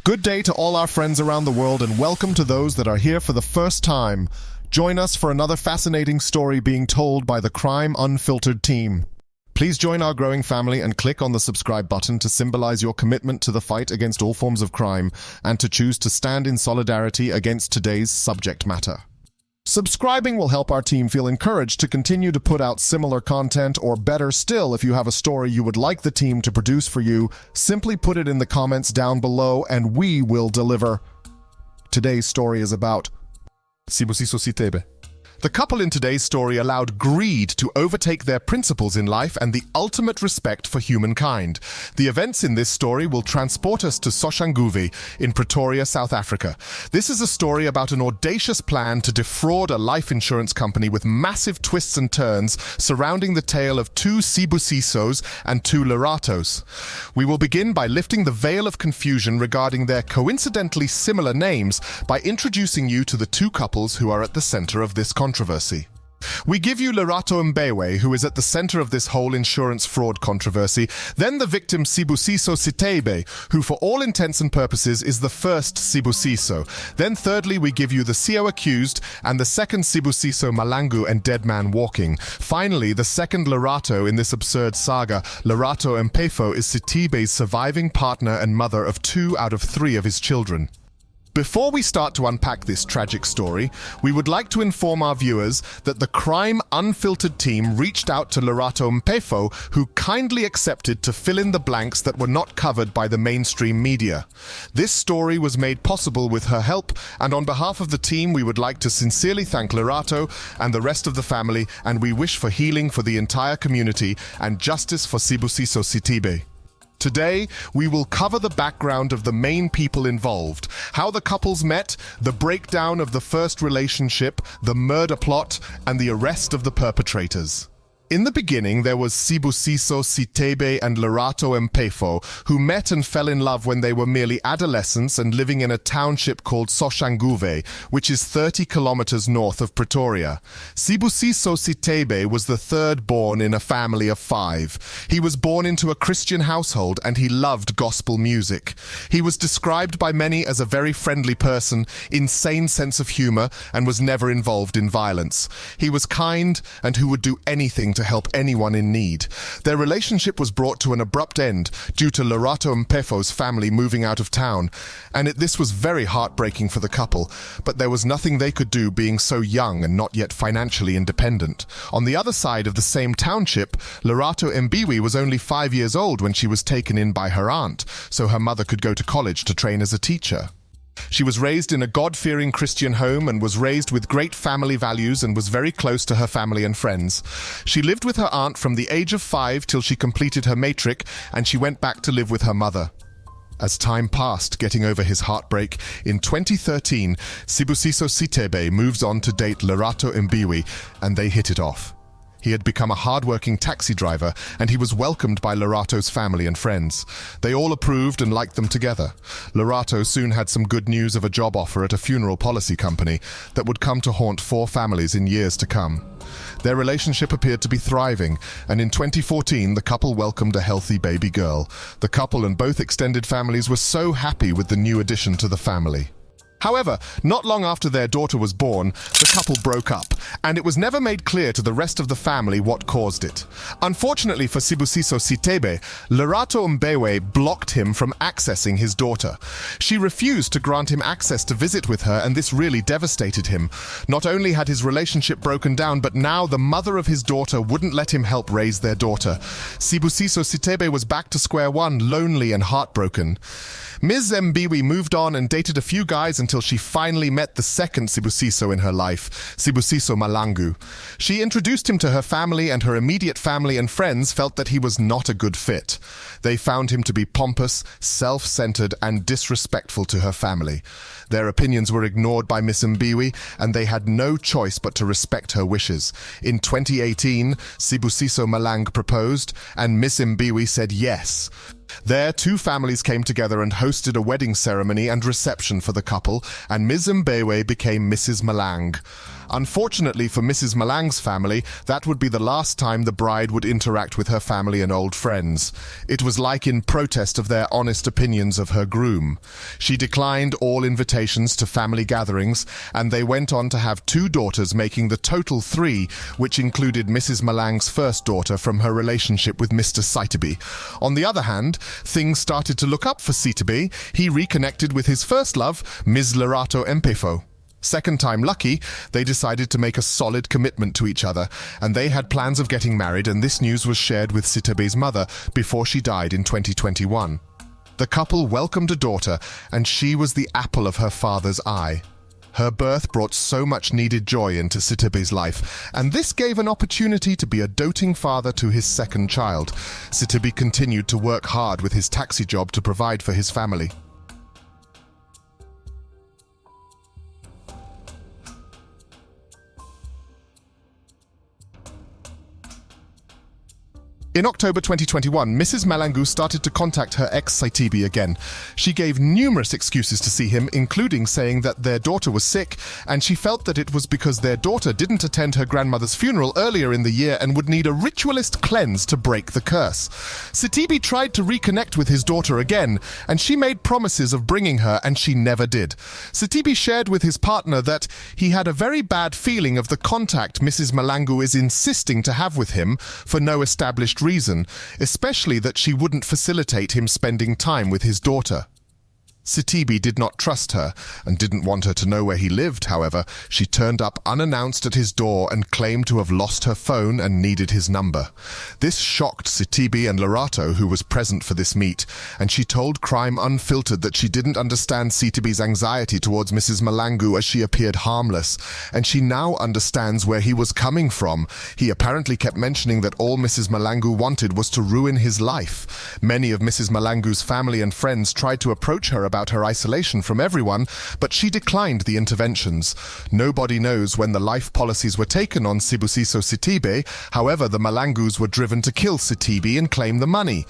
Good day to all our friends around the world, and welcome to those that are here for the first time. Join us for another fascinating story being told by the Crime Unfiltered team. Please join our growing family and click on the subscribe button to symbolize your commitment to the fight against all forms of crime and to choose to stand in solidarity against today's subject matter. Subscribing will help our team feel encouraged to continue to put out similar content, or better still, if you have a story you would like the team to produce for you, simply put it in the comments down below and we will deliver. Today's story is about Sibusiso Mahlangu. The couple in today's story allowed greed to overtake their principles in life and the ultimate respect for humankind. The events in this story will transport us to Soshanguve in Pretoria, South Africa. This is a story about an audacious plan to defraud a life insurance company with massive twists and turns surrounding the tale of two Sibusisos and two Leratos. We will begin by lifting the veil of confusion regarding their coincidentally similar names by introducing you to the two couples who are at the center of this controversy. We give you Lerato Mahlangu, who is at the center of this whole insurance fraud controversy, then the victim Sibusiso Mahlangu, who for all intents and purposes is the first Sibusiso. Then thirdly, we give you the CO accused and the second Sibusiso Mahlangu and dead man walking. Finally, the second Lerato in this absurd saga, Lerato Mahlangu, is Sithibe's surviving partner and mother of 2 out of 3 of his children. Before we start to unpack this tragic story, we would like to inform our viewers that the Crime Unfiltered team reached out to Lerato Mahlangu, who kindly accepted to fill in the blanks that were not covered by the mainstream media. This story was made possible with her help, and on behalf of the team, we would like to sincerely thank Lerato and the rest of the family, and we wish for healing for the entire community and justice for Sibusiso Mahlangu. Today, we will cover the background of the main people involved, how the couples met, the breakdown of the first relationship, the murder plot, and the arrest of the perpetrators. In the beginning, there was Sibusiso Mahlangu and Lerato Mahlangu, who met and fell in love when they were merely adolescents and living in a township called Soshanguve, which is 30 kilometers north of Pretoria. Sibusiso Mahlangu was the third born in a family of 5. He was born into a Christian household and he loved gospel music. He was described by many as a very friendly person, insane sense of humor, and was never involved in violence. He was kind and who would do anything to help anyone in need. Their relationship was brought to an abrupt end due to Lerato Mahlangu's family moving out of town, and this was very heartbreaking for the couple, but there was nothing they could do being so young and not yet financially independent. On the other side of the same township, Lerato Mahlangu was only 5 years old when she was taken in by her aunt, so her mother could go to college to train as a teacher. She was raised in a God-fearing Christian home and was raised with great family values and was very close to her family and friends. She lived with her aunt from the age of 5 till she completed her matric, and she went back to live with her mother. As time passed, getting over his heartbreak, in 2013, Sibusiso Mahlangu moves on to date Lerato Mahlangu, and they hit it off. He had become a hard-working taxi driver, and he was welcomed by Lerato's family and friends. They all approved and liked them together. Lerato soon had some good news of a job offer at a funeral policy company that would come to haunt 4 families in years to come. Their relationship appeared to be thriving, and in 2014 the couple welcomed a healthy baby girl. The couple and both extended families were so happy with the new addition to the family. However, not long after their daughter was born, the couple broke up, and it was never made clear to the rest of the family what caused it. Unfortunately for Sibusiso Mahlangu, Lerato Mahlangu blocked him from accessing his daughter. She refused to grant him access to visit with her, and this really devastated him. Not only had his relationship broken down, but now the mother of his daughter wouldn't let him help raise their daughter. Sibusiso Mahlangu was back to square one, lonely and heartbroken. Ms. Mahlangu moved on and dated a few guys until she finally met the second Sibusiso in her life, Sibusiso Mahlangu. She introduced him to her family, and her immediate family and friends felt that he was not a good fit. They found him to be pompous, self-centered, and disrespectful to her family. Their opinions were ignored by Miss Mahlangu, and they had no choice but to respect her wishes. In 2018, Sibusiso Mahlangu proposed, and Miss Mahlangu said yes. There, 2 families came together and hosted a wedding ceremony and reception for the couple, and Ms. Mahlangu became Mrs. Mahlangu. Unfortunately for Mrs. Mahlangu's family, that would be the last time the bride would interact with her family and old friends. It was like in protest of their honest opinions of her groom. She declined all invitations to family gatherings, and they went on to have 2 daughters, making the total 3, which included Mrs. Mahlangu's first daughter from her relationship with Mr. Sibusiso. On the other hand, things started to look up for Sibusiso. He reconnected with his first love, Ms. Lerato Mahlangu. Second time lucky, they decided to make a solid commitment to each other, and they had plans of getting married, and this news was shared with Sibusiso's mother before she died in 2021. The couple welcomed a daughter, and she was the apple of her father's eye. Her birth brought so much needed joy into Sibusiso's life, and this gave an opportunity to be a doting father to his second child. Sibusiso continued to work hard with his taxi job to provide for his family. In October 2021, Mrs. Mahlangu started to contact her ex Sibusiso again. She gave numerous excuses to see him, including saying that their daughter was sick, and she felt that it was because their daughter didn't attend her grandmother's funeral earlier in the year and would need a ritualist cleanse to break the curse. Sibusiso tried to reconnect with his daughter again, and she made promises of bringing her, and she never did. Sibusiso shared with his partner that he had a very bad feeling of the contact Mrs. Mahlangu is insisting to have with him for no established reason, especially that she wouldn't facilitate him spending time with his daughter. Sibusiso did not trust her and didn't want her to know where he lived. However, she turned up unannounced at his door and claimed to have lost her phone and needed his number. This shocked Sibusiso and Lerato, who was present for this meet, and she told Crime Unfiltered that she didn't understand Sibusiso's anxiety towards Mrs. Mahlangu as she appeared harmless, and she now understands where he was coming from. He apparently kept mentioning that all Mrs. Mahlangu wanted was to ruin his life. Many of Mrs. Mahlangu's family and friends tried to approach her about her isolation from everyone, but she declined the interventions. Nobody knows when the life policies were taken on Sibusiso Sibusiso. However, the Mahlangus were driven to kill Sibusiso and claim the money.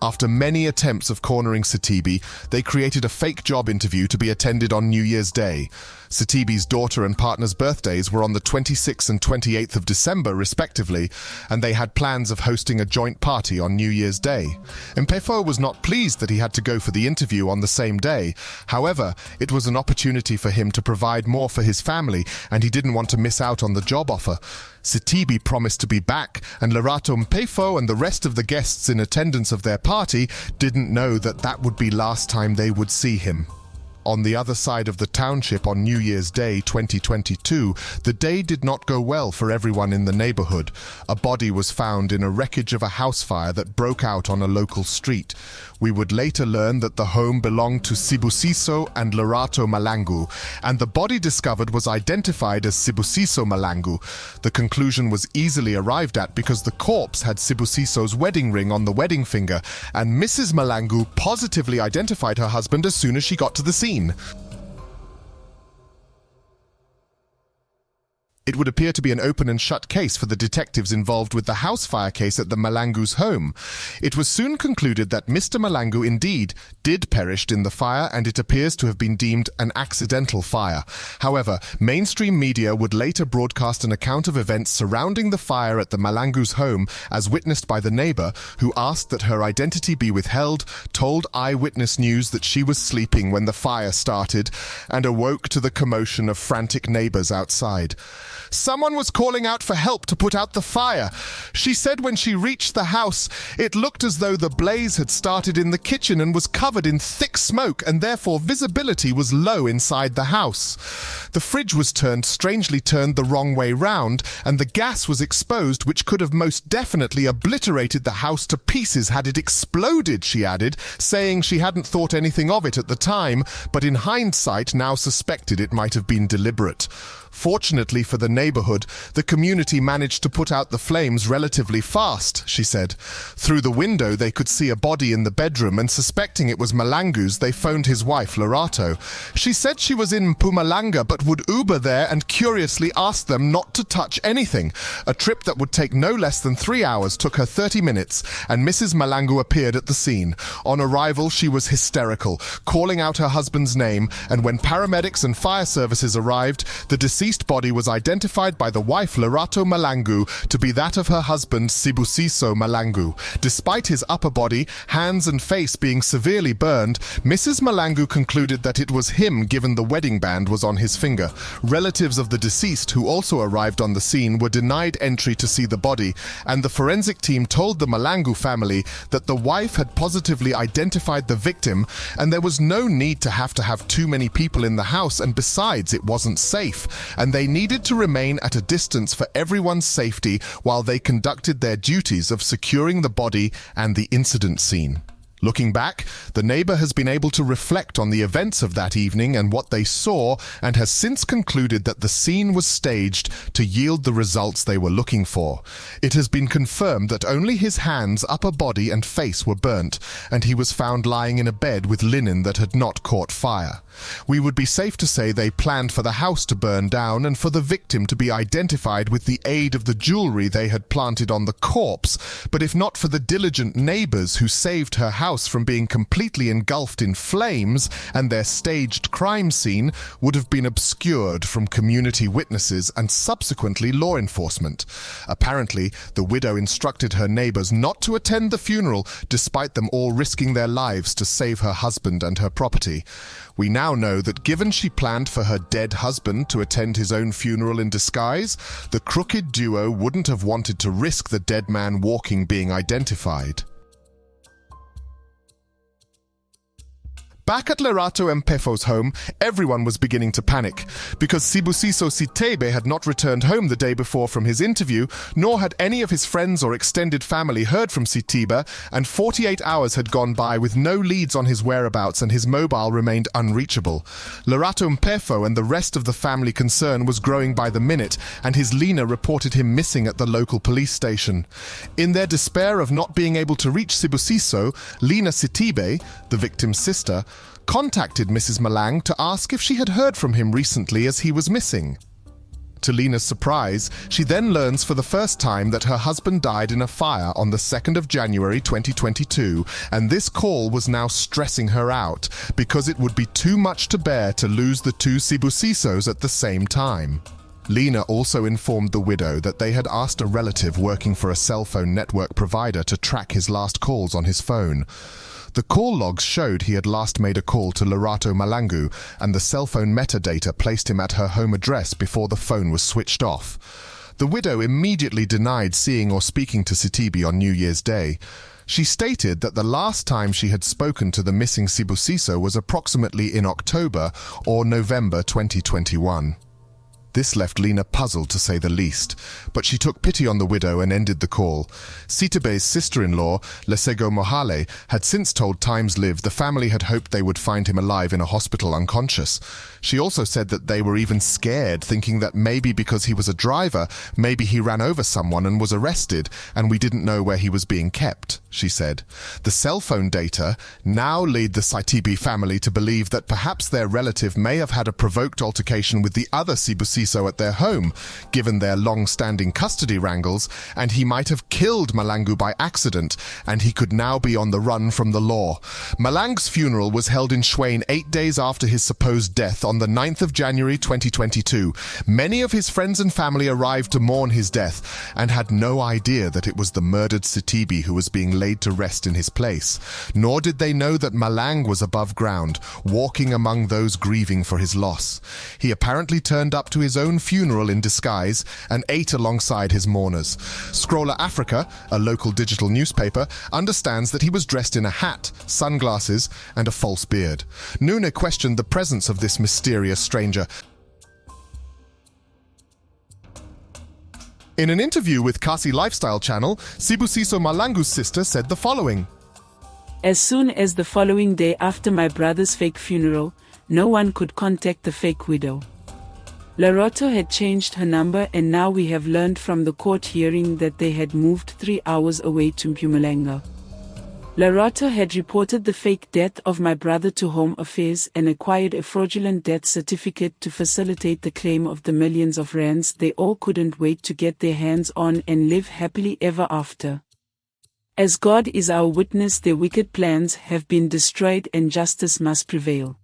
After many attempts of cornering Sibusiso, they created a fake job interview to be attended on New Year's Day. Sibusiso's daughter and partner's birthdays were on the 26th and 28th of December, respectively, and they had plans of hosting a joint party on New Year's Day. Mpefo was not pleased that he had to go for the interview on the same day. However, it was an opportunity for him to provide more for his family, and he didn't want to miss out on the job offer. Sibusiso promised to be back, and Lerato Mpefo and the rest of the guests in attendance of their party didn't know that that would be last time they would see him. On the other side of the township on New Year's Day 2022, the day did not go well for everyone in the neighborhood. A body was found in a wreckage of a house fire that broke out on a local street. We would later learn that the home belonged to Sibusiso and Lerato Mahlangu, and the body discovered was identified as Sibusiso Mahlangu. The conclusion was easily arrived at because the corpse had Sibusiso's wedding ring on the wedding finger, and Mrs. Mahlangu positively identified her husband as soon as she got to the scene. It would appear to be an open and shut case for the detectives involved with the house fire case at the Mahlangu's home. It was soon concluded that Mr. Mahlangu indeed did perish in the fire, and it appears to have been deemed an accidental fire. However, mainstream media would later broadcast an account of events surrounding the fire at the Mahlangu's home as witnessed by the neighbor, who asked that her identity be withheld, told Eyewitness News that she was sleeping when the fire started, and awoke to the commotion of frantic neighbors outside. Someone was calling out for help to put out the fire. She said when she reached the house, it looked as though the blaze had started in the kitchen and was covered in thick smoke, and therefore visibility was low inside the house. The fridge was strangely turned the wrong way round, and the gas was exposed, which could have most definitely obliterated the house to pieces had it exploded, she added, saying she hadn't thought anything of it at the time, but in hindsight now suspected it might have been deliberate. Fortunately for the neighborhood, the community managed to put out the flames relatively fast, she said. Through the window, they could see a body in the bedroom, and suspecting it was Mahlangu's, they phoned his wife, Lerato. She said she was in Mpumalanga but would Uber there and curiously asked them not to touch anything. A trip that would take no less than 3 hours took her 30 minutes, and Mrs. Mahlangu appeared at the scene. On arrival, she was hysterical, calling out her husband's name, and when paramedics and fire services arrived, the deceased body was identified by the wife Lerato Mahlangu to be that of her husband Sibusiso Mahlangu. Despite his upper body, hands and face being severely burned, Mrs. Mahlangu concluded that it was him given the wedding band was on his finger. Relatives of the deceased, who also arrived on the scene, were denied entry to see the body, and the forensic team told the Mahlangu family that the wife had positively identified the victim and there was no need to have too many people in the house, and besides, it wasn't safe, and they needed to remain at a distance for everyone's safety while they conducted their duties of securing the body and the incident scene. Looking back, the neighbor has been able to reflect on the events of that evening and what they saw, and has since concluded that the scene was staged to yield the results they were looking for. It has been confirmed that only his hands, upper body and face were burnt, and he was found lying in a bed with linen that had not caught fire. We would be safe to say they planned for the house to burn down and for the victim to be identified with the aid of the jewelry they had planted on the corpse, but if not for the diligent neighbors who saved her house from being completely engulfed in flames, and their staged crime scene would have been obscured from community witnesses and subsequently law enforcement. Apparently, the widow instructed her neighbors not to attend the funeral, despite them all risking their lives to save her husband and her property. We now know that given she planned for her dead husband to attend his own funeral in disguise, the crooked duo wouldn't have wanted to risk the dead man walking being identified. Back at Lerato Mpefo's home, everyone was beginning to panic, because Sibusiso Sitebe had not returned home the day before from his interview, nor had any of his friends or extended family heard from Siteba, and 48 hours had gone by with no leads on his whereabouts, and his mobile remained unreachable. Lerato Mpefo and the rest of the family concern was growing by the minute, and his Lena reported him missing at the local police station. In their despair of not being able to reach Sibusiso, Lena Sitebe, the victim's sister, contacted Mrs. Mahlangu to ask if she had heard from him recently as he was missing. To Lena's surprise, she then learns for the first time that her husband died in a fire on the 2nd of January 2022, and this call was now stressing her out, because it would be too much to bear to lose the two Sibusisos at the same time. Lena also informed the widow that they had asked a relative working for a cell phone network provider to track his last calls on his phone. The call logs showed he had last made a call to Lerato Mahlangu, and the cell phone metadata placed him at her home address before the phone was switched off. The widow immediately denied seeing or speaking to Sitebe on New Year's Day. She stated that the last time she had spoken to the missing Sibusiso was approximately in October or November 2021. This left Lena puzzled, to say the least, but she took pity on the widow and ended the call. Sitebe's sister-in-law, Lesego Mohale, had since told Times Live the family had hoped they would find him alive in a hospital unconscious. She also said that they were even scared, thinking that maybe because he was a driver, maybe he ran over someone and was arrested, and we didn't know where he was being kept, she said. The cell phone data now lead the Sitebe family to believe that perhaps their relative may have had a provoked altercation with the other Sibusiso at their home, given their long-standing custody wrangles, and he might have killed Mahlangu by accident, and he could now be on the run from the law. Mahlangu's funeral was held in Schwein 8 days after his supposed death on the 9th of January 2022. Many of his friends and family arrived to mourn his death, and had no idea that it was the murdered Sitebe who was being laid to rest in his place. Nor did they know that Mahlangu was above ground, walking among those grieving for his loss. He apparently turned up to his own funeral in disguise and ate alongside his mourners. Scroller Africa, a local digital newspaper, understands that he was dressed in a hat, sunglasses, and a false beard. Nuna questioned the presence of this mysterious stranger. In an interview with Kasi Lifestyle Channel, Sibusiso Mahlangu's sister said the following. As soon as the following day after my brother's fake funeral, no one could contact the fake widow. Lerato had changed her number, and now we have learned from the court hearing that they had moved 3 hours away to Mpumalanga. Lerato had reported the fake death of my brother to Home Affairs and acquired a fraudulent death certificate to facilitate the claim of the millions of rands they all couldn't wait to get their hands on and live happily ever after. As God is our witness, their wicked plans have been destroyed and justice must prevail.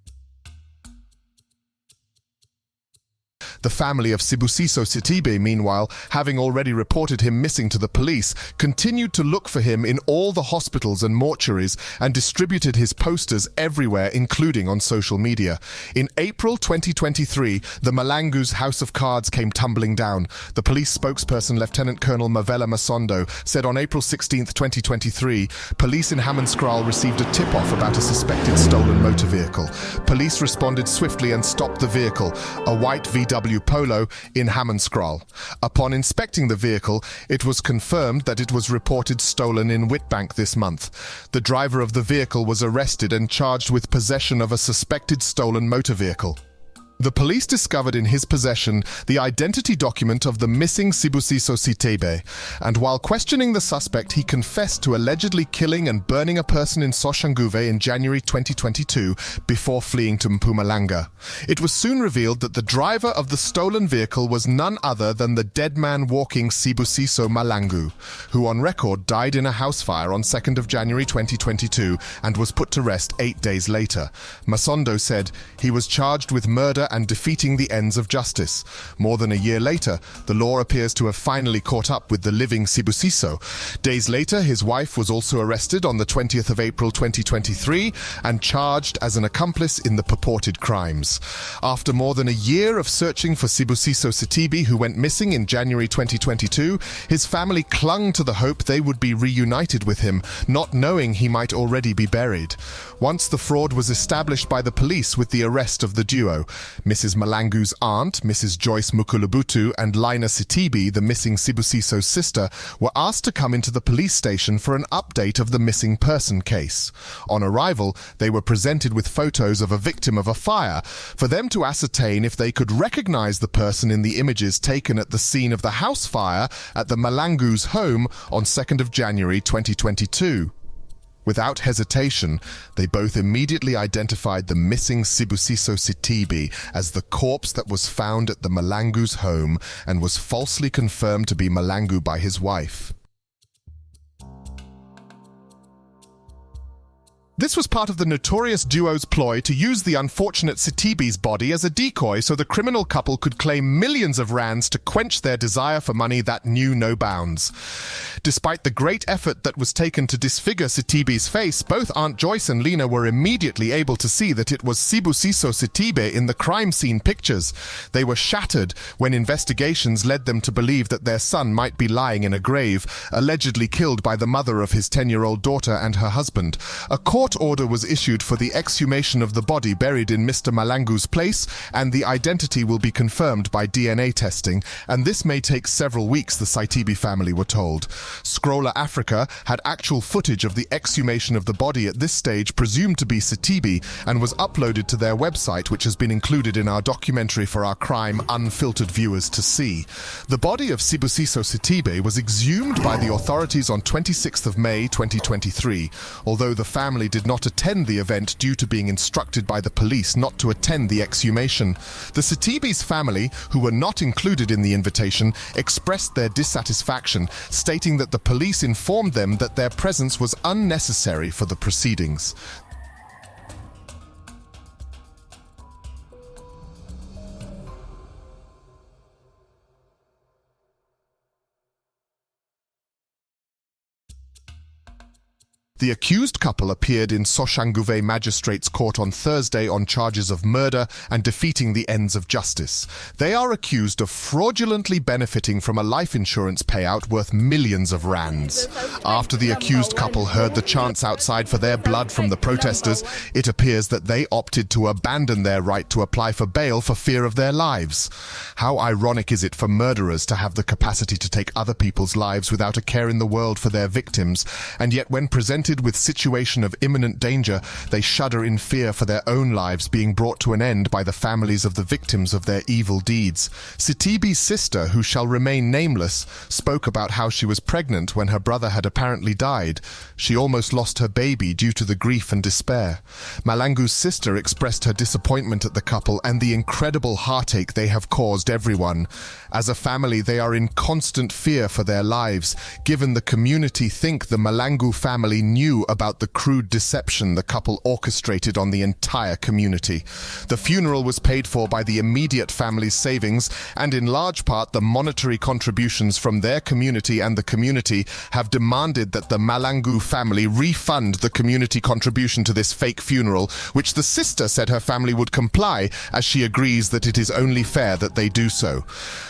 The family of Sibusiso Mahlangu, meanwhile, having already reported him missing to the police, continued to look for him in all the hospitals and mortuaries and distributed his posters everywhere, including on social media. In April 2023, the Mahlangu's house of cards came tumbling down. The police spokesperson, Lieutenant Colonel Mavela Masondo, said on April 16, 2023, police in Hammanskraal received a tip-off about a suspected stolen motor vehicle. Police responded swiftly and stopped the vehicle, a white VW Polo, in Hammanskraal. Upon inspecting the vehicle, it was confirmed that it was reported stolen in Witbank this month. The driver of the vehicle was arrested and charged with possession of a suspected stolen motor vehicle. The police discovered in his possession the identity document of the missing Sibusiso Mahlangu, and while questioning the suspect, he confessed to allegedly killing and burning a person in Soshanguve in January 2022 before fleeing to Mpumalanga. It was soon revealed that the driver of the stolen vehicle was none other than the dead man walking Sibusiso Mahlangu, who on record died in a house fire on 2nd of January 2022 and was put to rest 8 days later. Masondo said he was charged with murder and defeating the ends of justice. More than a year later, the law appears to have finally caught up with the living Sibusiso. Days later, his wife was also arrested on the 20th of April 2023 and charged as an accomplice in the purported crimes. After more than a year of searching for Sibusiso Mahlangu, who went missing in January 2022, his family clung to the hope they would be reunited with him, not knowing he might already be buried. Once the fraud was established by the police with the arrest of the duo, Mrs. Mahlangu's aunt, Mrs. Joyce Mukulubutu, and Lina Sitibi, the missing Sibusiso's sister, were asked to come into the police station for an update of the missing person case. On arrival, they were presented with photos of a victim of a fire for them to ascertain if they could recognize the person in the images taken at the scene of the house fire at the Mahlangu's home on 2nd of January 2022. Without hesitation, they both immediately identified the missing Sibusiso Mahlangu as the corpse that was found at the Mahlangu's home and was falsely confirmed to be Mahlangu by his wife. This was part of the notorious duo's ploy to use the unfortunate Sitibi's body as a decoy so the criminal couple could claim millions of rands to quench their desire for money that knew no bounds. Despite the great effort that was taken to disfigure Sitibi's face, both Aunt Joyce and Lina were immediately able to see that it was Sibusiso Mahlangu in the crime scene pictures. They were shattered when investigations led them to believe that their son might be lying in a grave, allegedly killed by the mother of his 10-year-old daughter and her husband. A court order was issued for the exhumation of the body buried in Mr. Mahlangu's place, and the identity will be confirmed by DNA testing, and this may take several weeks, the Sitibi family were told. Scroller Africa had actual footage of the exhumation of the body at this stage presumed to be Sitibi and was uploaded to their website, which has been included in our documentary for our crime Unfiltered viewers to see. The body of Sibusiso Mahlangu was exhumed by the authorities on 26th of May 2023, although the family did not attend the event due to being instructed by the police not to attend the exhumation. The Sitibi's family, who were not included in the invitation, expressed their dissatisfaction, stating that the police informed them that their presence was unnecessary for the proceedings. The accused couple appeared in Soshanguve Magistrates Court on Thursday on charges of murder and defeating the ends of justice. They are accused of fraudulently benefiting from a life insurance payout worth millions of rands. After the accused couple heard the chants outside for their blood from the protesters, it appears that they opted to abandon their right to apply for bail for fear of their lives. How ironic is it for murderers to have the capacity to take other people's lives without a care in the world for their victims, and yet when presented Confronted with situation of imminent danger, they shudder in fear for their own lives being brought to an end by the families of the victims of their evil deeds. Sithibi's sister, who shall remain nameless, spoke about how she was pregnant when her brother had apparently died. She almost lost her baby due to the grief and despair. Mahlangu's sister expressed her disappointment at the couple and the incredible heartache they have caused everyone. As a family, they are in constant fear for their lives, given the community think the Mahlangu family knew about the crude deception the couple orchestrated on the entire community. The funeral was paid for by the immediate family's savings, and in large part the monetary contributions from their community and the community have demanded that the Mahlangu family refund the community contribution to this fake funeral, which the sister said her family would comply, as she agrees that it is only fair that they do so.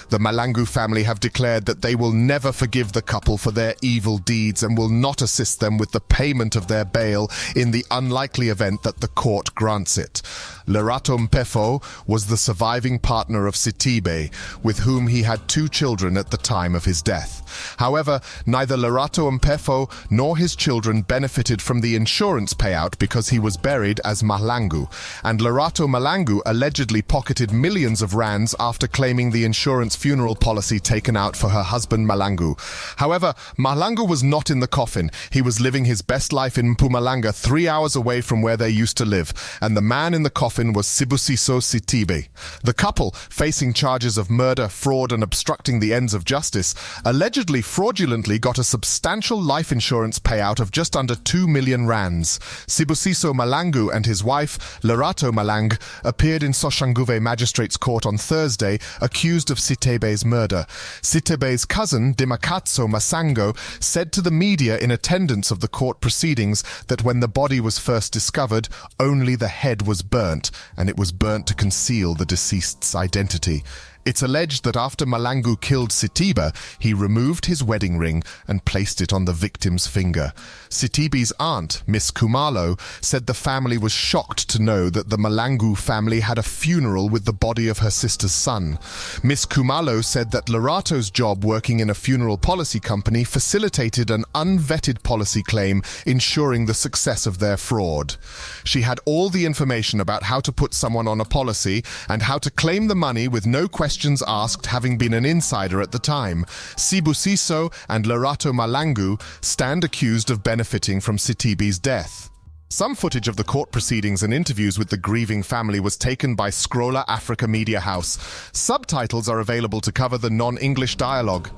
The Mahlangu family have declared that they will never forgive the couple for their evil deeds and will not assist them with the payment of their bail in the unlikely event that the court grants it. Lerato Mahlangu was the surviving partner of Sithibi, with whom he had 2 children at the time of his death. However, neither Lerato Mahlangu nor his children benefited from the insurance payout because he was buried as Mahlangu, and Lerato Mahlangu allegedly pocketed millions of rands after claiming the insurance funeral policy taken out for her husband Mahlangu. However, Mahlangu was not in the coffin. He was living his best life in Mpumalanga, 3 hours away from where they used to live, and the man in the coffin was Sibusiso Sithibi. The couple, facing charges of murder, fraud and obstructing the ends of justice, allegedly fraudulently got a substantial life insurance payout of just under 2 million rands. Sibusiso Mahlangu and his wife, Lerato Mahlangu, appeared in Soshanguve Magistrates Court on Thursday, accused of Sithibi's murder. Sithibi's cousin, Dimakatso Masango, said to the media in attendance of the court proceedings that when the body was first discovered, only the head was burnt, and it was burnt to conceal the deceased's identity. It's alleged that after Mahlangu killed Sithibi, he removed his wedding ring and placed it on the victim's finger. Sithibi's aunt, Miss Kumalo, said the family was shocked to know that the Mahlangu family had a funeral with the body of her sister's son. Miss Kumalo said that Lerato's job working in a funeral policy company facilitated an unvetted policy claim, ensuring the success of their fraud. She had all the information about how to put someone on a policy and how to claim the money with no questions asked, having been an insider at the time. Sibusiso and Lerato Mahlangu stand accused of benefiting from Sithibi's death. Some footage of the court proceedings and interviews with the grieving family was taken by Scroller Africa Media House. Subtitles are available to cover the non-English dialogue.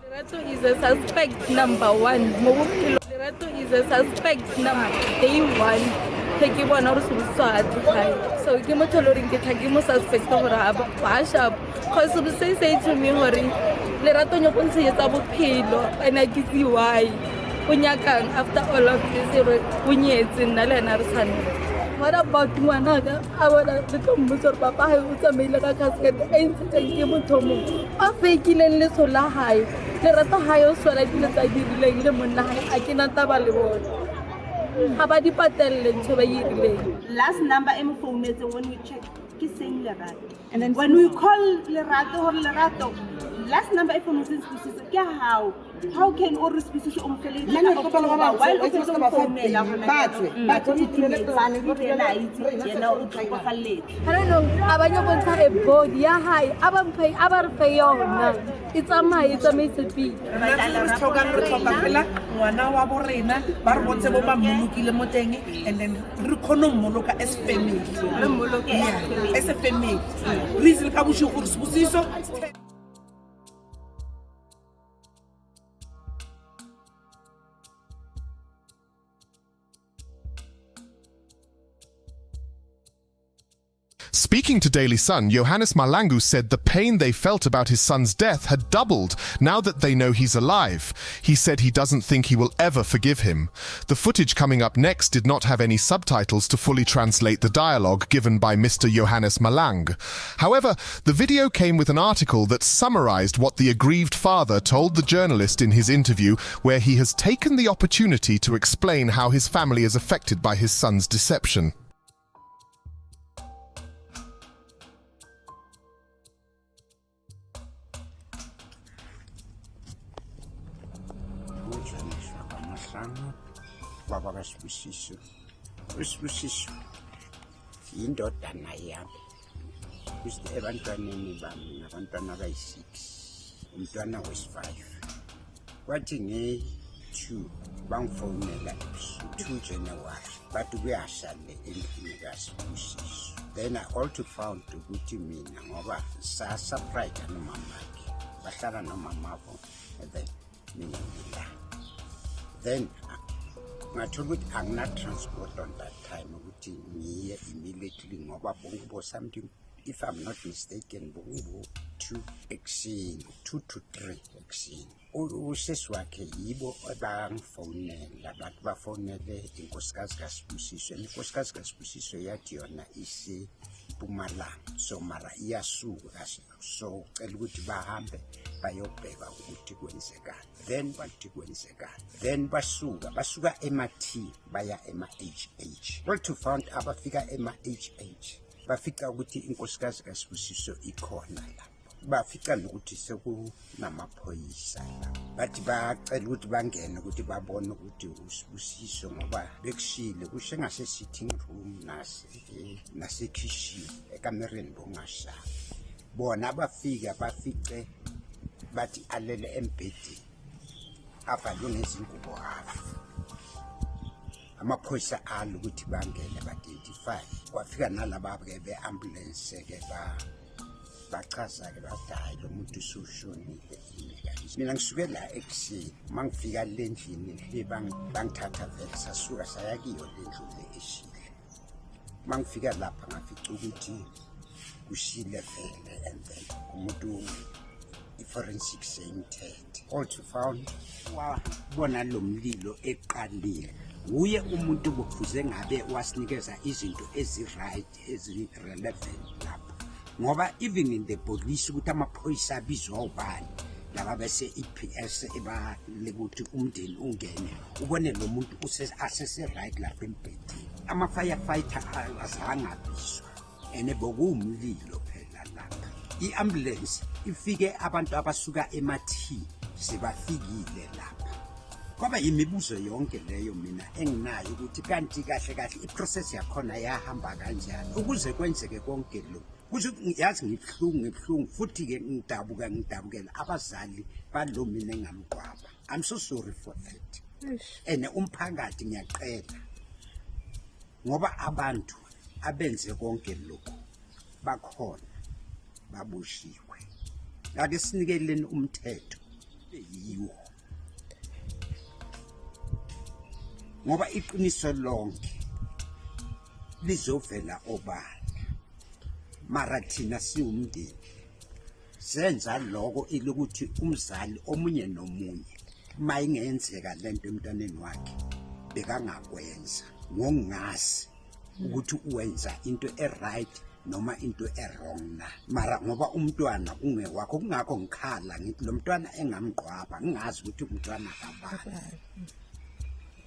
Lerato is a suspect number 1. Lerato is a suspect number day 1. Take you one or so give me coloring get a suspect over a because say to me, Hori, Lerato Nyopon says about Pilo, and I give you why. When you can, after all of this, when you're in Nalena San. What about one other? I want to come with Papa, who's a male casket, and Kimutomo. A fake in and little high. Lerato high also like this I did lay them on I cannot have a reward. Last number M phone is when we check kissing Lerato. And then when we call Lerato or Lerato, last number M phone is how can all species on I don't know. A body, it's a my, it's a Mississippi. And then Rukonomoloka as family. As a family. Reason Kabushu Sibusiso. Speaking to Daily Sun, Johannes Mahlangu said the pain they felt about his son's death had doubled now that they know he's alive. He said he doesn't think he will ever forgive him. The footage coming up next did not have any subtitles to fully translate the dialogue given by Mr. Johannes Mahlangu. However, the video came with an article that summarized what the aggrieved father told the journalist in his interview, where he has taken the opportunity to explain how his family is affected by his son's deception. baba kaSibusiso. uSibusiso yindodana yami. Kusite ebantwaneni bami nabantwana abayi-6, umntwana wesi-5. Kwathi nge-2 bangifonela 2 January bathi kuyashale endlini kaSibusiso. Then I also found ukuthi mina ngoba sa-surprise nomamakhe bahlala nomamabo, and then mina ngila. Then ngathola ukuthi angina-transport on that time ukuthi ngiye immediately ngoba bongibo something, if I'm not mistaken, bongibo 2 ekuseni, 2 to 3 ekuseni. Usesi wakhe yibo abangifonela, bathi bafonele inkosikazi kaSibusiso. Inkosikazi kaSibusiso yathi yona iseMpumalanga, so mara iyasuka, so cela ukuthi bahambe bayobheka ukuthi kwenzekani. Then bathi kwenzekani, then basuka ema-T baya ema-HH. Well, to found abafika ema-HH bafika ukuthi inkosikazi kaSibusiso ikhona la. Bafika nokuthi sekunamaphoyisa la. Bathi bacela ukuthi bangene ukuthi babone ukuthi uSibusiso ngoba bekushile kushe ngase-sitting room nase-kitchen ekamereni bongashaya. Bona bafika bafice bathi alele embhedeni avalwe ngezingubo hafu. Amaphoyisa alo ukuthi bangene ba-identify. Kwafika nalaba-ke be-ambulance-ke bachaza-ke bathi hayi lo muntu usushonile. Mina ngisuke la ekuseni mangifika le ndlini le bangithatha vele sasuka saya kiyo le ndlu le eshile. Mangifika lapha ngafica ukuthi kushile vele, and then umuntu i-forensic sayimthethe. Also found wabona lo mlilo eqalile. Uye umuntu bokufuze ngabe wasinikeza izinto ezi-right ezi-relevant lapha, ngoba even in the police ukuthi amaphoyisa abizwa ubani laba bese i-PS ebale ukuthi umndeni ungene ubone lo muntu asese-right lapha embhedeni. Ama-firefighter azange abizwa and bokuwumlilo phela lapha. I-ambulance ifike abantu abasuka ema-T sebafikile lapha. Kwaba imibuzo yonke leyo mina enginayo ukuthi kanti kahle kahle iprocess yakhona yahamba kanjani ukuze kwenzeke konke lo. Kusho yazi ngibhlungu futhi-ke ngidabukela abazali balo mina engamgwaba. I'm so sorry for that. And umphakathi ngiyaqela ngoba abantu abenze konke lokho bakhona babushiwe. Ake sinikeleni umthetho yiwo, ngoba iqiniso lonke lizovela obala. Mara thina siwumndeni senza lokho ilokuthi umzali omunye nomunye mayingenzeka lento emntwaneni wakhe bekangakwenza ngongazi ukuthi uwenza into e-right noma into e-wrong na. Mara ngoba umntwana ungewakho kungakho ngikhala ngithi lo mntwana engamgqwaba ngingazi ukuthi umntwana kabani.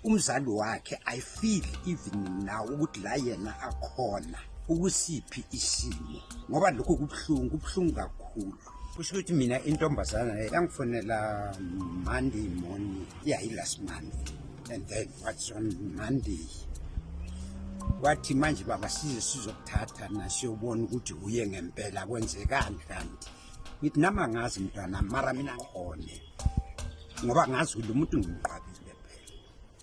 Umzali wakhe I feel even now ukuthi la yena akhona ukusiphi isimo ngoba lokho kubuhlungu kakhulu. Kusho ukuthi mina intombazana yangifonela Monday morning last month, and then what's on Monday wathi manje baba sizokuthatha nasiyobona ukuthi uye ngempela kwenzekani. Kanti ngithi nama ngazi mntwana mara mina ngikhone ngoba ngazi lo muntu ngimqabile phela.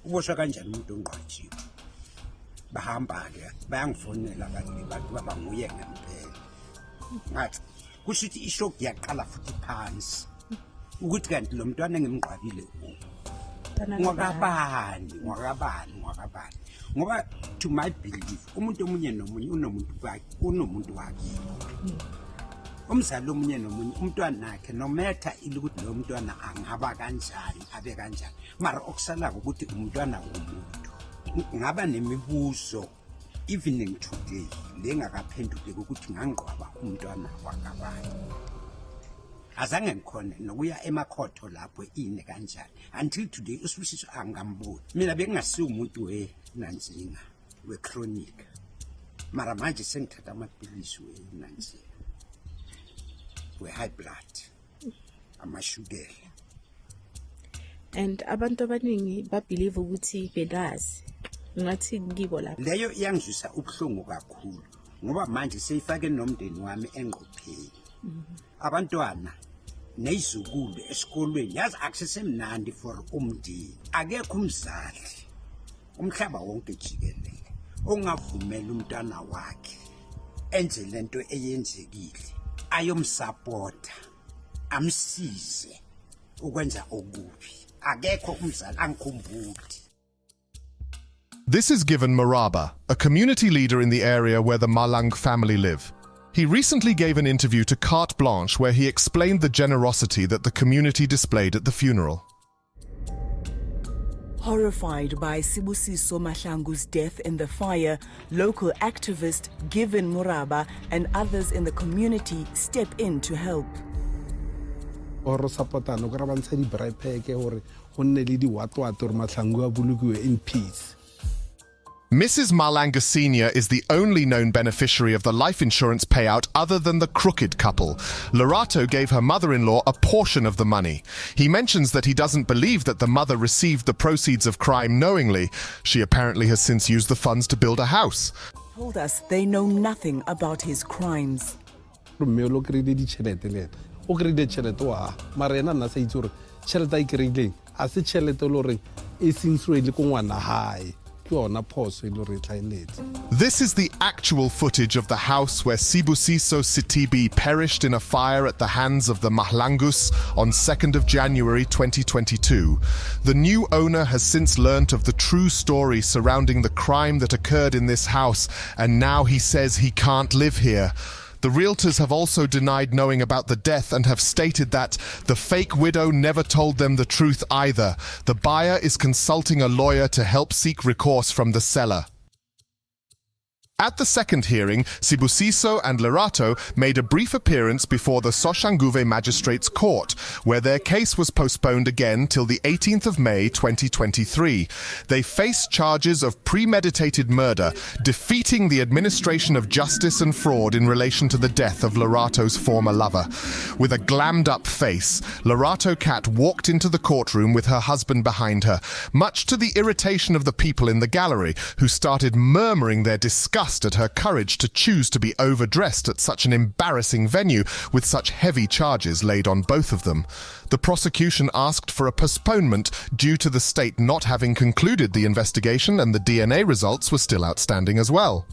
Ubosha kanjani umuntu ongqatshiwe? Bahamba-ke bayangifonela bathi baba nguye ngempela. Ngathi kusho ukuthi ishock yaqala futhi phansi ukuthi kanti lo mntwana engimqabile ngwakabani ngoba to my belief umuntu omunye nomunye unomuntu wakhe. Umzali omunye nomunye umntwana wakhe no matter ukuthi lo mntwana angaba kanjani abe kanjani, mara okusalayo ukuthi umntwana womuntu. Ngaba nemibuzo evening today lengakaphenduleki ukuthi ngangqwaba umntwana wakabani. Azange ngikhona nokuya emakhotho lapho ine kanjani until today. uSibusiso angamboni mina bekungasiwo umuntu wenanzinga we-chronic, mara manje sengithatha amaphilisi wenanzinga we-high blood amashukela. And abantu abaningi babelieve ukuthi bedazi. Ngathi ngibo lapha. Leyo iyangizwisa ubuhlungu kakhulu ngoba manje seyifake nomndeni wami engqopheni. Abantwana nezizukulu esikolweni yazi akusesemnandi for umndeni. Akekho umzali umhlaba wonke jikelele ongavumela umntwana wakhe enze lento eyenzekile ayomsupporta amsize ukwenza okubi. Akekho umzali angikhumbuli. This is given Maraba, a community leader in the area where the Mahlangu family live. He recently gave an interview to Carte Blanche where he explained the generosity that the community displayed at the funeral. Horrified by Sibusiso Mahlangu's death in the fire, local activist Given Maraba and others in the community step in to help. Oro sapotano ka ra bantsha di bribe ke hore go nne le di watwat hore Mahlangu a bolokiwe in peace. Mrs. Mahlangu Sr. is the only known beneficiary of the life insurance payout other than the crooked couple. Lerato gave her mother-in-law a portion of the money. He mentions that he doesn't believe that the mother received the proceeds of crime knowingly. She apparently has since used the funds to build a house. Told us they know nothing about his crimes. Mme lo krede di chelete le. O krede chelete wa mara ena nna sa itse hore chelete a ikredileng a se chelete lo re e sinswe le ko ngwana hae. This is the actual footage of the house where Sibusiso Sitibi perished in a fire at the hands of the Mahlangus on 2nd of January 2022. The new owner has since learnt of the true story surrounding the crime that occurred in this house, and now he says he can't live here. The realtors have also denied knowing about the death and have stated that the fake widow never told them the truth either. The buyer is consulting a lawyer to help seek recourse from the seller. At the second hearing, Sibusiso and Lerato made a brief appearance before the Soshanguve Magistrates Court, where their case was postponed again till the 18th of May 2023. They face charges of premeditated murder, defeating the administration of justice and fraud in relation to the death of Lerato's former lover. With a glammed-up face, Lerato Cat walked into the courtroom with her husband behind her, much to the irritation of the people in the gallery, who started murmuring their disgust at her courage to choose to be overdressed at such an embarrassing venue with such heavy charges laid on both of them. The prosecution asked for a postponement due to the state not having concluded the investigation, and the DNA results were still outstanding as well.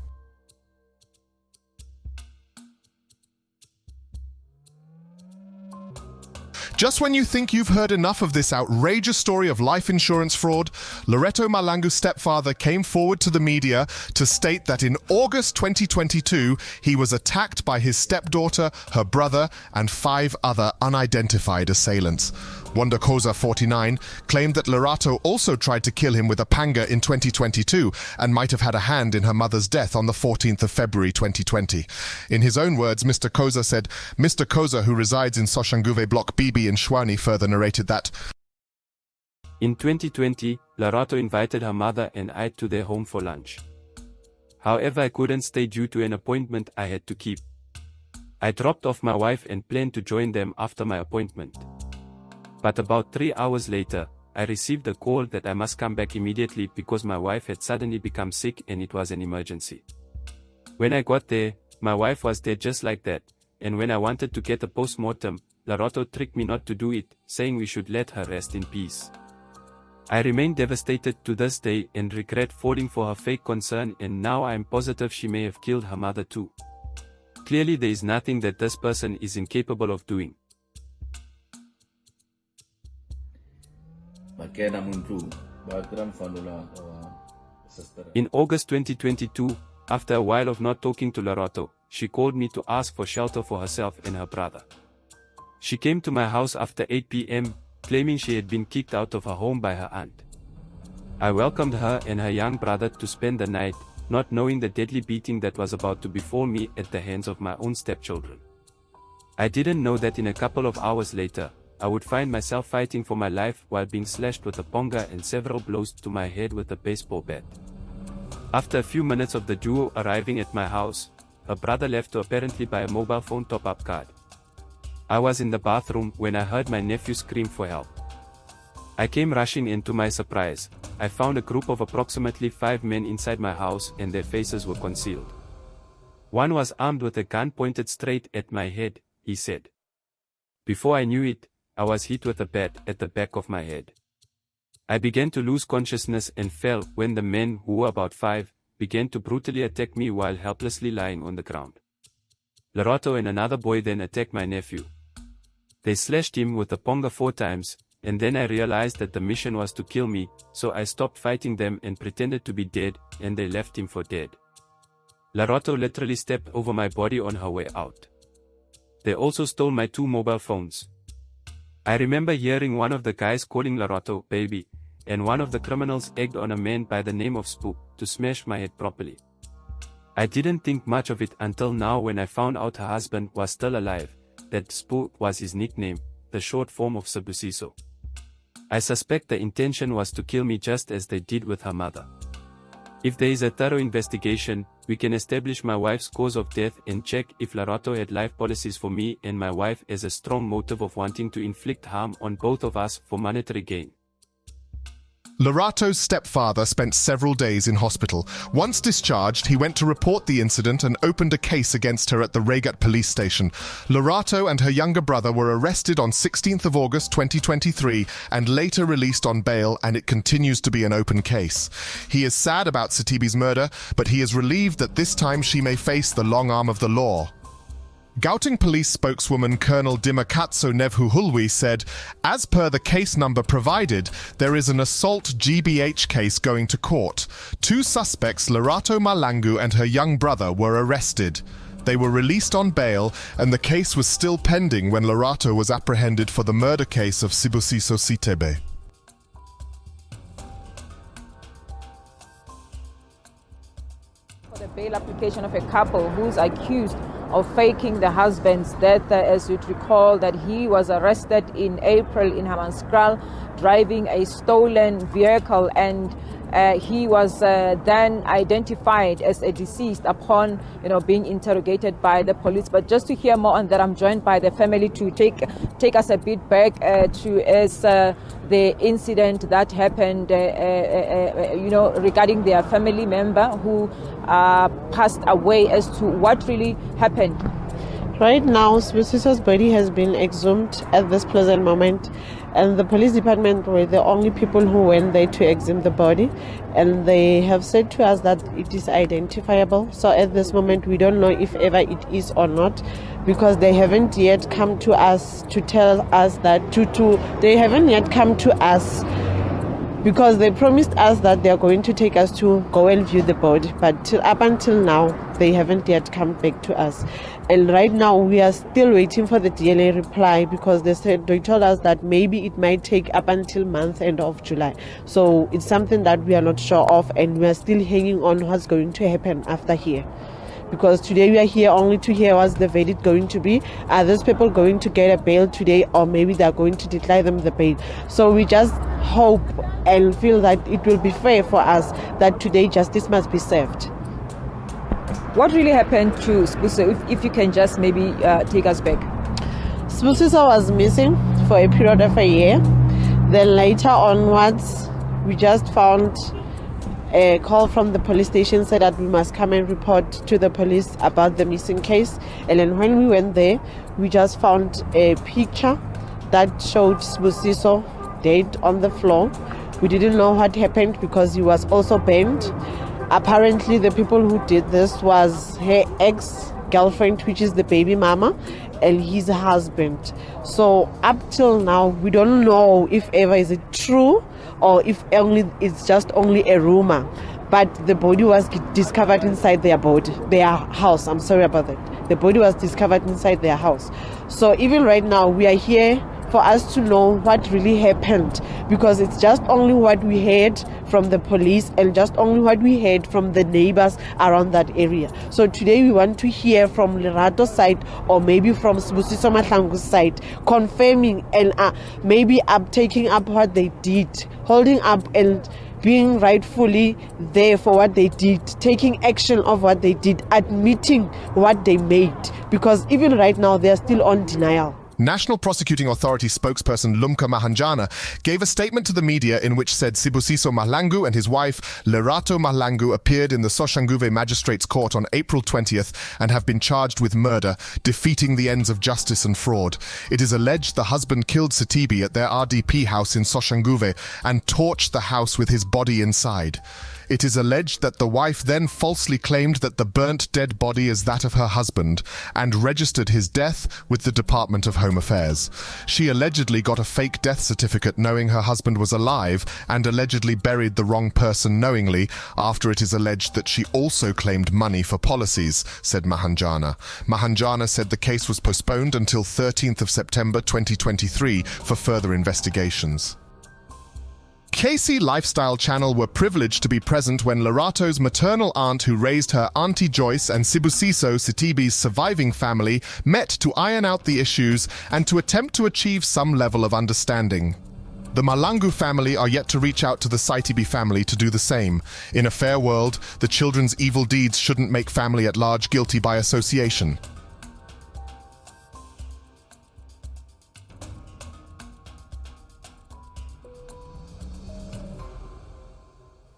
Just when you think you've heard enough of this outrageous story of life insurance fraud, Lerato Mahlangu's stepfather came forward to the media to state that in August 2022, he was attacked by his stepdaughter, her brother, and 5 other unidentified assailants. Wanda Koza, 49, claimed that Lerato also tried to kill him with a panga in 2022 and might have had a hand in her mother's death on the 14th of February 2020. In his own words, Mr. Koza said, Mr. Koza, who resides in Soshanguve Block BB in Shwani, further narrated that in 2020, Lerato invited her mother and I to their home for lunch. However, I couldn't stay due to an appointment I had to keep. I dropped off my wife and planned to join them after my appointment. But about 3 hours later, I received a call that I must come back immediately because my wife had suddenly become sick and it was an emergency. When I got there, my wife was dead just like that, and when I wanted to get a post-mortem, Lerato tricked me not to do it, saying we should let her rest in peace. I remain devastated to this day and regret falling for her fake concern, and now I am positive she may have killed her mother too. Clearly there is nothing that this person is incapable of doing. In August 2022, after a while of not talking to Lerato, she called me to ask for shelter for herself and her brother. She came to my house after 8 p.m., claiming she had been kicked out of her home by her aunt. I welcomed her and her young brother to spend the night, not knowing the deadly beating that was about to befall me at the hands of my own stepchildren. I didn't know that in a couple of hours later, I would find myself fighting for my life while being slashed with a ponga and several blows to my head with a baseball bat. After a few minutes of the duo arriving at my house, her brother left to apparently buy a mobile phone top-up card. I was in the bathroom when I heard my nephew scream for help. I came rushing in. To my surprise, I found a group of approximately 5 men inside my house and their faces were concealed. One was armed with a gun pointed straight at my head, he said. Before I knew it, I was hit with a bat at the back of my head. I began to lose consciousness and fell when the men, who were about 5, began to brutally attack me while helplessly lying on the ground. Lerato and another boy then attacked my nephew. They slashed him with a ponga 4 times, and then I realized that the mission was to kill me, so I stopped fighting them and pretended to be dead, and they left him for dead. Lerato literally stepped over my body on her way out. They also stole my 2 mobile phones. I remember hearing one of the guys calling Lerato baby, and one of the criminals egged on a man by the name of Spook to smash my head properly. I didn't think much of it until now when I found out her husband was still alive, that Spook was his nickname, the short form of Sibusiso. I suspect the intention was to kill me just as they did with her mother. If there is a thorough investigation, we can establish my wife's cause of death and check if Lerato had life policies for me and my wife as a strong motive of wanting to inflict harm on both of us for monetary gain. Lerato's stepfather spent several days in hospital. Once discharged, he went to report the incident and opened a case against her at the Regat police station. Lerato and her younger brother were arrested on 16th of August 2023 and later released on bail, and it continues to be an open case. He is sad about Sithibi's murder, but he is relieved that this time she may face the long arm of the law. Gauteng Police spokeswoman Colonel Dimakatso Nevhuhulwi said, "As per the case number provided, there is an assault GBH case going to court. 2 suspects, Lerato Mahlangu and her young brother, were arrested. They were released on bail, and the case was still pending when Lerato was apprehended for the murder case of Sibusiso Mahlangu." For the bail application of a couple who's accused of faking the husband's death, as you'd recall that he was arrested in April in Hammanskraal driving a stolen vehicle, and he was then identified as a deceased upon being interrogated by the police. But just to hear more on that, I'm joined by the family to take us a bit back to the incident that happened regarding their family member who passed away, as to what really happened. Right now, Sibusiso's body has been exhumed at this present moment, and the police department were the only people who went there to exhume the body, and they have said to us that it is identifiable. So at this moment, we don't know if ever it is or not, because they haven't yet come to us to tell us that they haven't yet come to us, because they promised us that they are going to take us to go and view the body, but up until now they haven't yet come back to us. And right now we are still waiting for the DNA reply, because they told us that maybe it might take up until month end of July. So it's something that we are not sure of, and we are still hanging on what's going to happen after here. Because today we are here only to hear what's the verdict going to be. Are those people going to get a bail today, or maybe they are going to decline them the bail? So we just hope and feel that it will be fair for us that today justice must be served. What really happened to Sibusiso, if you can just maybe take us back? Sibusiso was missing for a period of a year. Then later onwards, we just found a call from the police station said that we must come and report to the police about the missing case. And then when we went there, we just found a picture that showed Sibusiso dead on the floor. We didn't know what happened because he was also burned. Apparently the people who did this was her ex-girlfriend, which is the baby mama, and his husband. So up till now, we don't know if ever is it true or if only it's just only a rumor. But the body was discovered inside their house. I'm sorry about that. The body was discovered inside their house. So even right now, we are here for us to know what really happened, because it's just only what we heard from the police and just only what we heard from the neighbors around that area. So today we want to hear from Lerato's side, or maybe from Sibusiso Mahlangu's side, confirming and maybe taking up what they did, holding up and being rightfully there for what they did, taking action of what they did, admitting what they made, because even right now they are still on denial. National Prosecuting Authority spokesperson Lumka Mahanjana gave a statement to the media in which said Sibusiso Mahlangu and his wife Lerato Mahlangu appeared in the Soshanguve Magistrates Court on April 20th and have been charged with murder, defeating the ends of justice and fraud. It is alleged the husband killed Sitibi at their RDP house in Soshanguve and torched the house with his body inside. It is alleged that the wife then falsely claimed that the burnt dead body is that of her husband and registered his death with the Department of Home Affairs. She allegedly got a fake death certificate knowing her husband was alive and allegedly buried the wrong person knowingly after it is alleged that she also claimed money for policies, said Mahanjana. Mahanjana said the case was postponed until 13th of September 2023 for further investigations. KC Lifestyle Channel were privileged to be present when Lerato's maternal aunt who raised her Auntie Joyce and Sibusiso Sitibi's surviving family met to iron out the issues and to attempt to achieve some level of understanding. The Mahlangu family are yet to reach out to the Sitibi family to do the same. In a fair world, the children's evil deeds shouldn't make family at large guilty by association.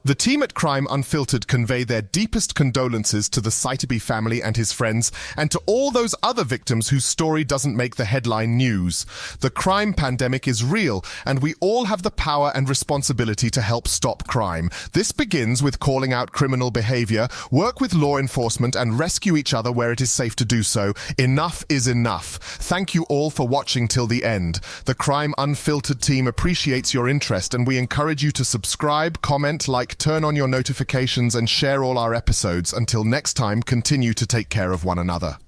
The team at Crime Unfiltered convey their deepest condolences to the Sitibi family and his friends, and to all those other victims whose story doesn't make the headline news. The crime pandemic is real, and we all have the power and responsibility to help stop crime. This begins with calling out criminal behavior, work with law enforcement, and rescue each other where it is safe to do so. Enough is enough. Thank you all for watching till the end. The Crime Unfiltered team appreciates your interest, and we encourage you to subscribe, comment, like, turn on your notifications and share all our episodes. Until next time, continue to take care of one another.